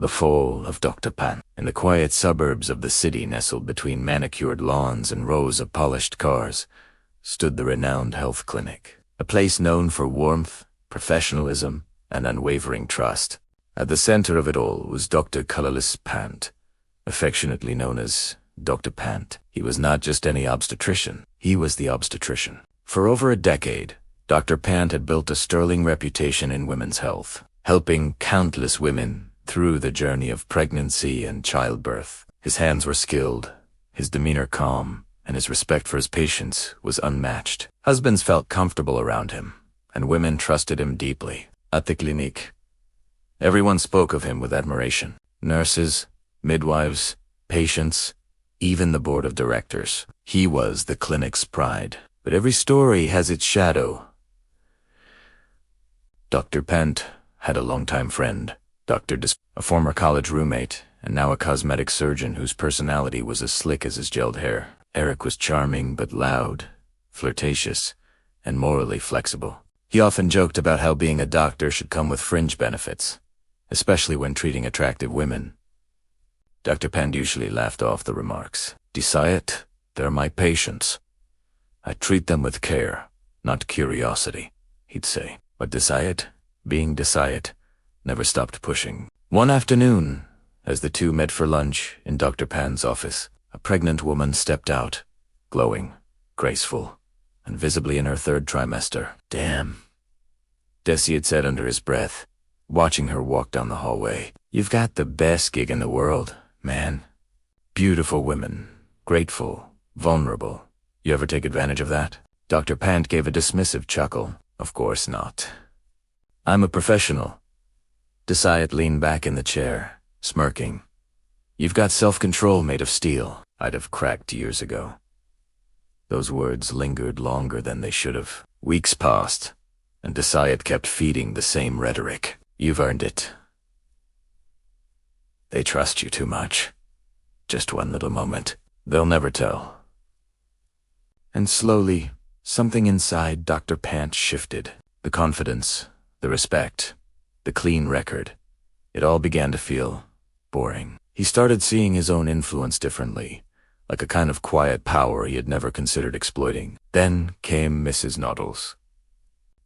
The Fall of Dr Pant. In the quiet suburbs of the city nestled between manicured lawns and rows of polished cars, stood the renowned health clinic, a place known for warmth, professionalism, and unwavering trust. At the center of it all was Dr. Colorless Pant, affectionately known as Dr. Pant. He was not just any obstetrician, he was the obstetrician. For over a decade, Dr. Pant had built a sterling reputation in women's health, helping countless women through the journey of pregnancy and childbirth. His hands were skilled, his demeanor calm, and his respect for his patients was unmatched. Husbands felt comfortable around him, and women trusted him deeply. At the clinic, everyone spoke of him with admiration. Nurses, midwives, patients, even the board of directors. He was the clinic's pride. But every story has its shadow. Dr. Pant had a longtime friend, a former college roommate, and now a cosmetic surgeon whose personality was as slick as his gelled hair. Eric was charming but loud, flirtatious, and morally flexible. He often joked about how being a doctor should come with fringe benefits, especially when treating attractive women. Dr. Pant usually laughed off the remarks. "Decide, they're my patients. I treat them with care, not curiosity," he'd say. But being Desayat, never stopped pushing. One afternoon, as the two met for lunch in Dr. Pant's office, a pregnant woman stepped out, glowing, graceful, and visibly in her third trimester. "Damn," Desi had said under his breath, watching her walk down the hallway. "You've got the best gig in the world, man. Beautiful women, grateful, vulnerable. You ever take advantage of that?" Dr. Pant gave a dismissive chuckle. "Of course not. I'm a professional." Desayat leaned back in the chair, smirking. "You've got self-control made of steel. I'd have cracked years ago." Those words lingered longer than they should have. Weeks passed, and Desayat kept feeding the same rhetoric. "You've earned it. They trust you too much. Just one little moment. They'll never tell." And slowly, something inside Dr. Pant shifted. The confidence, the respect, the clean record. It all began to feel boring. He started seeing his own influence differently, like a kind of quiet power he had never considered exploiting. Then came Mrs. Noddles.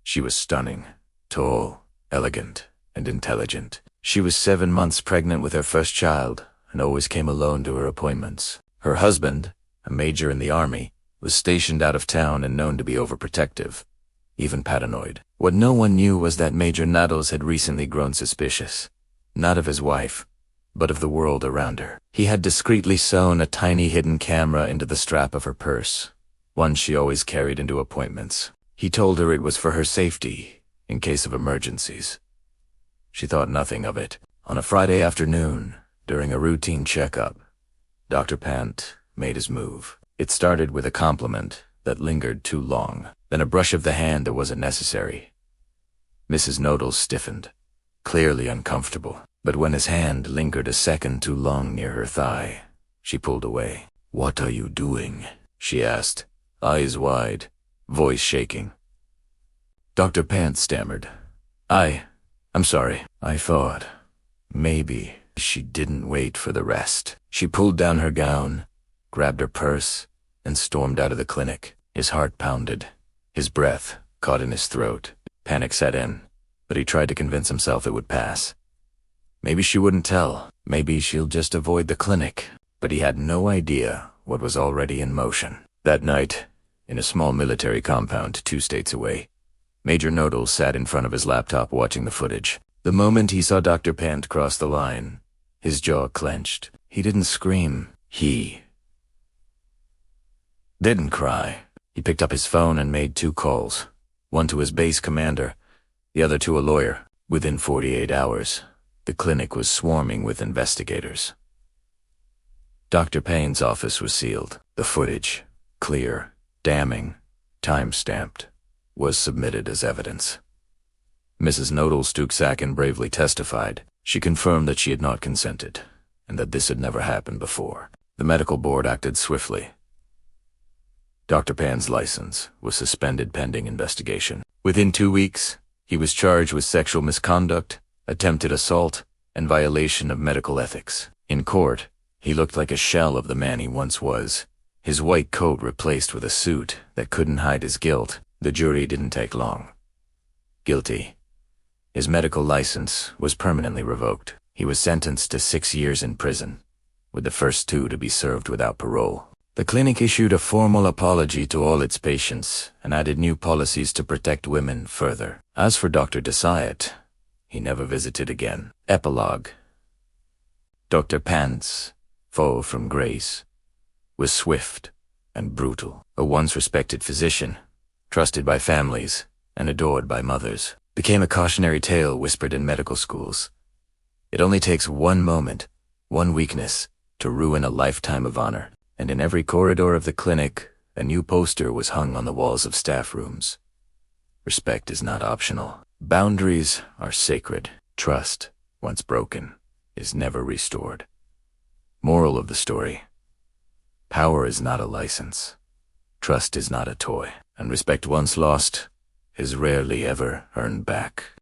She was stunning, tall, elegant, and intelligent. She was 7 months pregnant with her first child and always came alone to her appointments. Her husband, a major in the army, was stationed out of town and known to be overprotective, even paranoid. What no one knew was that Major Noddles had recently grown suspicious, not of his wife, but of the world around her. He had discreetly sewn a tiny hidden camera into the strap of her purse, one she always carried into appointments. He told her it was for her safety, in case of emergencies. She thought nothing of it. On a Friday afternoon, during a routine checkup, Dr. Pant made his move. It started with a compliment that lingered too long, then a brush of the hand that wasn't necessary. Mrs. Noddles stiffened, clearly uncomfortable, but when his hand lingered a second too long near her thigh, she pulled away. "What are you doing?" she asked, eyes wide, voice shaking. Dr. Pant stammered. I'm sorry. I thought, maybe." She didn't wait for the rest. She pulled down her gown, grabbed her purse, and stormed out of the clinic. His heart pounded. His breath caught in his throat. Panic set in, but he tried to convince himself it would pass. Maybe she wouldn't tell. Maybe she'll just avoid the clinic. But he had no idea what was already in motion. That night, in a small military compound 2 states away, Major Noddles sat in front of his laptop watching the footage. The moment he saw Dr. Pant cross the line, his jaw clenched. He didn't scream. He didn't cry. He picked up his phone and made 2 calls, one to his base commander, the other to a lawyer. Within 48 hours, the clinic was swarming with investigators. Dr. Pant's office was sealed. The footage, clear, damning, time-stamped, was submitted as evidence. Mrs. Noddles Stuksakin bravely testified. She confirmed that she had not consented, and that this had never happened before. The medical board acted swiftly. Dr. Pant's license was suspended pending investigation. Within 2 weeks, he was charged with sexual misconduct, attempted assault, and violation of medical ethics. In court, he looked like a shell of the man he once was, his white coat replaced with a suit that couldn't hide his guilt. The jury didn't take long. Guilty. His medical license was permanently revoked. He was sentenced to 6 years in prison, with the first 2 to be served without parole. The clinic issued a formal apology to all its patients and added new policies to protect women further. As for Dr. Desayat, he never visited again. Epilogue. Dr. Pant's fall from grace was swift and brutal. A once respected physician, trusted by families and adored by mothers, became a cautionary tale whispered in medical schools. It only takes one moment, one weakness, to ruin a lifetime of honor. And in every corridor of the clinic, a new poster was hung on the walls of staff rooms. Respect is not optional. Boundaries are sacred. Trust, once broken, is never restored. Moral of the story: power is not a license. Trust is not a toy. And respect once lost is rarely ever earned back.